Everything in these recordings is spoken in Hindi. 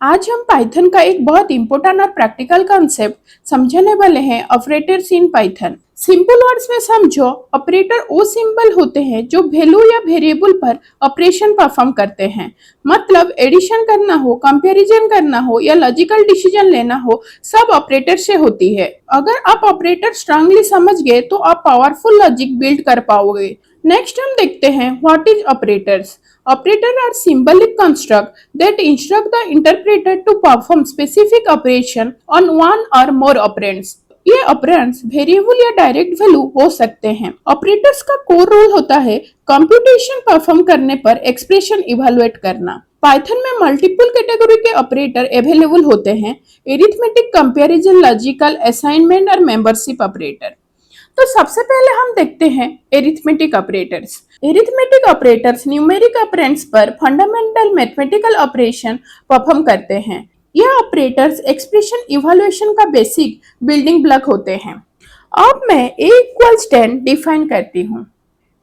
आज हम पाइथन का एक बहुत इंपॉर्टेंट और प्रैक्टिकल कॉन्सेप्ट समझने वाले हैं, operators in Python. Simple words में समझो, ऑपरेटर वो सिंबल होते हैं जो वैल्यू या वेरिएबल पर ऑपरेशन परफॉर्म करते हैं। मतलब एडिशन करना हो, कंपैरिजन करना हो या लॉजिकल डिसीजन लेना हो, सब ऑपरेटर से होती है। अगर आप ऑपरेटर स्ट्रांगली समझ गए तो आप पावरफुल लॉजिक बिल्ड कर पाओगे। नेक्स्ट हम देखते हैं what is operators. Operators are symbolic constructs that instruct the interpreter to perform specific operation on one or more operands. ये ऑपरेंड्स वेरिएबल या डायरेक्ट वैल्यू हो सकते हैं। ऑपरेटर्स का कोर रोल होता है कंप्यूटेशन परफॉर्म करने पर एक्सप्रेशन इवैल्यूएट करना। पाइथन में मल्टीपल कैटेगरी के ऑपरेटर अवेलेबल होते हैं: एरिथमेटिक, कंपैरिजन, लॉजिकल, असाइनमेंट और मेंबरशिप ऑपरेटर। तो सबसे पहले हम देखते हैं arithmetic operators. Arithmetic operators numeric operands पर फंडामेंटल मैथमेटिकल ऑपरेशन परफॉर्म करते हैं। यह ऑपरेटर्स एक्सप्रेशन इवैल्यूएशन का बेसिक बिल्डिंग ब्लॉक होते हैं। अब मैं a इक्वल्स 10 डिफाइन करती हूँ।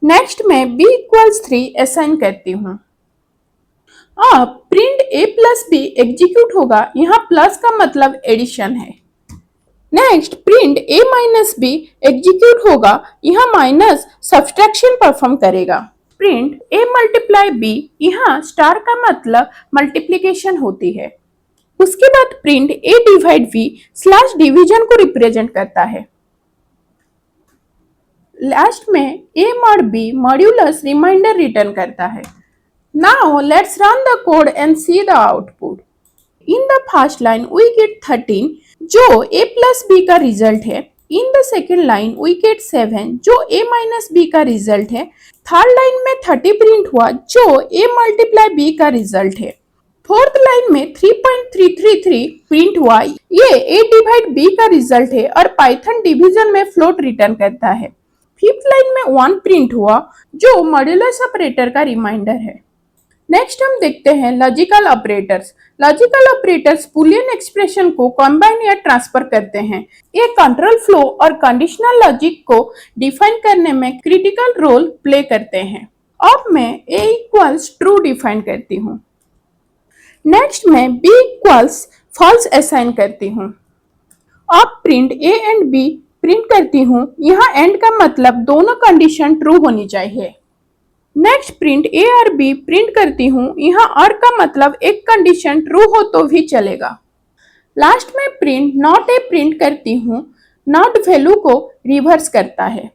नेक्स्ट मैं b इक्वल्स 3 असाइन करती हूँ। अब print a plus b execute होगा। यहाँ प्लस का मतलब एडिशन है। Next print a minus b execute होगा। यहाँ माइनस सब्सट्रैक्शन परफॉर्म करेगा। प्रिंट a मल्टीप्लाई b, यहाँ स्टार का मतलब मल्टीप्लिकेशन होती है। उसके बाद print a divide b slash division को रिप्रेजेंट करता है। लास्ट में a mod b modulus remainder return करता है। Now let's run the code and see the output. In the first line we get 13 जो a प्लस बी का रिजल्ट है। In the second line we get 7 जो a माइनस बी का रिजल्ट है। थर्ड लाइन में 30 प्रिंट हुआ जो a मल्टीप्लाई b का रिजल्ट है। फोर्थ लाइन में 3.333 प्रिंट हुआ, ये a डिवाइड b का रिजल्ट है और पाइथन डिवीजन में फ्लोट रिटर्न करता है। फिफ्थ लाइन में 1 प्रिंट हुआ जो मॉड्यूलस ऑपरेटर का रिमाइंडर है। नेक्स्ट हम देखते हैं logical operators. Logical operators Boolean expression को कंबाइन या ट्रांसफर करते हैं। ये कंट्रोल फ्लो और कंडीशनल लॉजिक को डिफाइन करने में क्रिटिकल रोल प्ले करते हैं। अब मैं a इक्वल्स ट्रू डिफाइन करती हूँ। नेक्स्ट मैं b इक्वल्स फॉल्स असाइन करती हूँ। अब print a and b print करती हूँ। यहाँ एंड का मतलब दोनों कंडीशन ट्रू होनी चाहिए। नेक्स्ट प्रिंट a और b प्रिंट करती हूँ। यहाँ और का मतलब एक कंडीशन ट्रू हो तो भी चलेगा। लास्ट में प्रिंट नॉट ए प्रिंट करती हूँ। नॉट वैल्यू को रिवर्स करता है।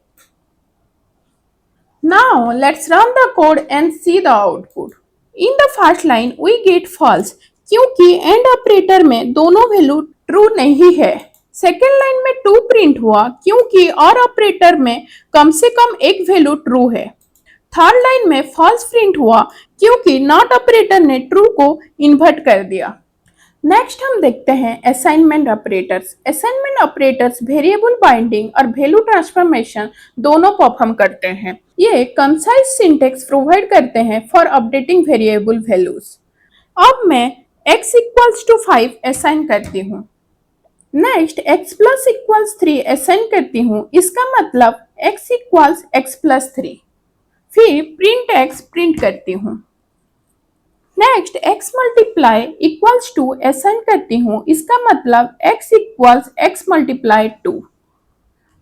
Now let's run the code and see the output. In the first line we get false क्योंकि एंड ऑपरेटर में दोनों वैल्यू ट्रू नहीं है। सेकेंड लाइन में 2 प्रिंट हुआ क्योंकि और ऑपरेटर में कम से कम एक वैल्यू ट्रू है। थर्ड लाइन में फॉल्स प्रिंट हुआ क्योंकि नॉट ऑपरेटर ने ट्रू को इन्वर्ट कर दिया। नेक्स्ट हम देखते हैं assignment operators. Assignment operators variable binding और वैल्यू ट्रांसफॉर्मेशन दोनों परफॉर्म करते हैं। ये कंसाइज सिंटेक्स प्रोवाइड करते हैं फॉर अपडेटिंग वेरिएबल वैल्यूज। अब मैं x इक्वल्स टू 5 असाइन करती हूँ। Next x plus equals 3 assign करती हूँ। इसका मतलब x इक्वल्स x प्लस 3। फिर प्रिंट x प्रिंट करती हूँ। Next x multiply equals 2 assign करती हूँ। इसका मतलब x equals x multiply 2।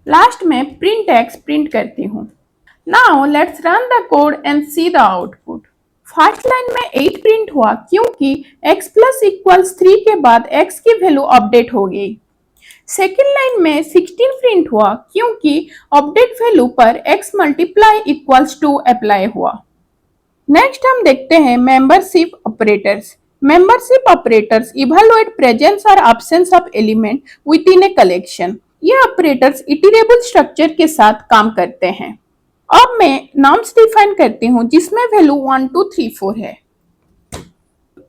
Last में प्रिंट x प्रिंट करती हूँ। Now let's run the code and see the output. First line में 8 प्रिंट हुआ क्योंकि x प्लस इक्वल्स 3 के बाद x की वैल्यू अपडेट हो गई। सेकेंड लाइन में 16 प्रिंट हुआ क्योंकि अपडेट वैल्यू पर x मल्टीप्लाई इक्वल्स 2 अप्लाई हुआ। नेक्स्ट हम देखते हैं membership operators. Membership operators evaluate presence और absence of element within a collection. ये ऑपरेटर्स इटरेबल स्ट्रक्चर के साथ काम करते हैं। अब मैं नॉर्म्स डिफाइन करती हूँ जिसमें वैल्यू 1 2 3 4 है।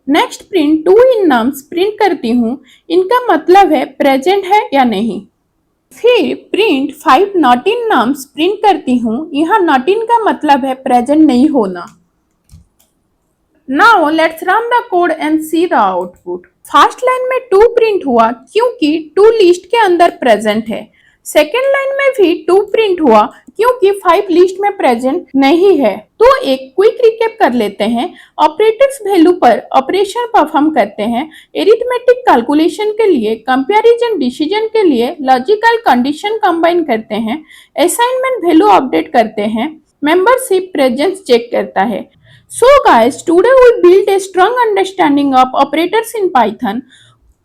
नेक्स्ट प्रिंट 2 इन नम्स प्रिंट करती हूँ। इनका मतलब है प्रेजेंट है या नहीं। फिर print 5 not in nums print करती हूँ। यहाँ नॉट इन का मतलब है प्रेजेंट नहीं होना। Now let's run the code and see the output. First line में 2 प्रिंट हुआ क्योंकि 2 लिस्ट के अंदर प्रेजेंट है। सेकेंड लाइन में भी 2 प्रिंट हुआ क्योंकि 5 लिस्ट में प्रेजेंट नहीं है। तो एक क्विक रिकैप कर लेते हैं। ऑपरेटर्स वैल्यू पर ऑपरेशन परफॉर्म करते हैं, एरिथमेटिक कैलकुलेशन के लिए, कंपैरिजन डिसीजन के लिए लॉजिकल कंडीशन कंबाइन करते हैं, असाइनमेंट वैल्यू अपडेट करते हैं, मेंबरशिप प्रेजेंस चेक करता है। So guys, today we built a strong understanding of operators in Python.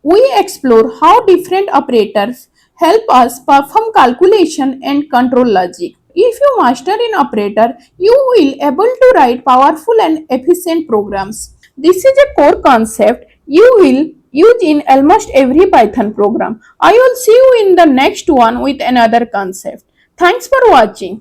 We explore how different operators help us perform calculation and control logic. If you master an operator, you will able to write powerful and efficient programs. This is a core concept you will use in almost every Python program. I will see you in the next one with another concept. Thanks for watching.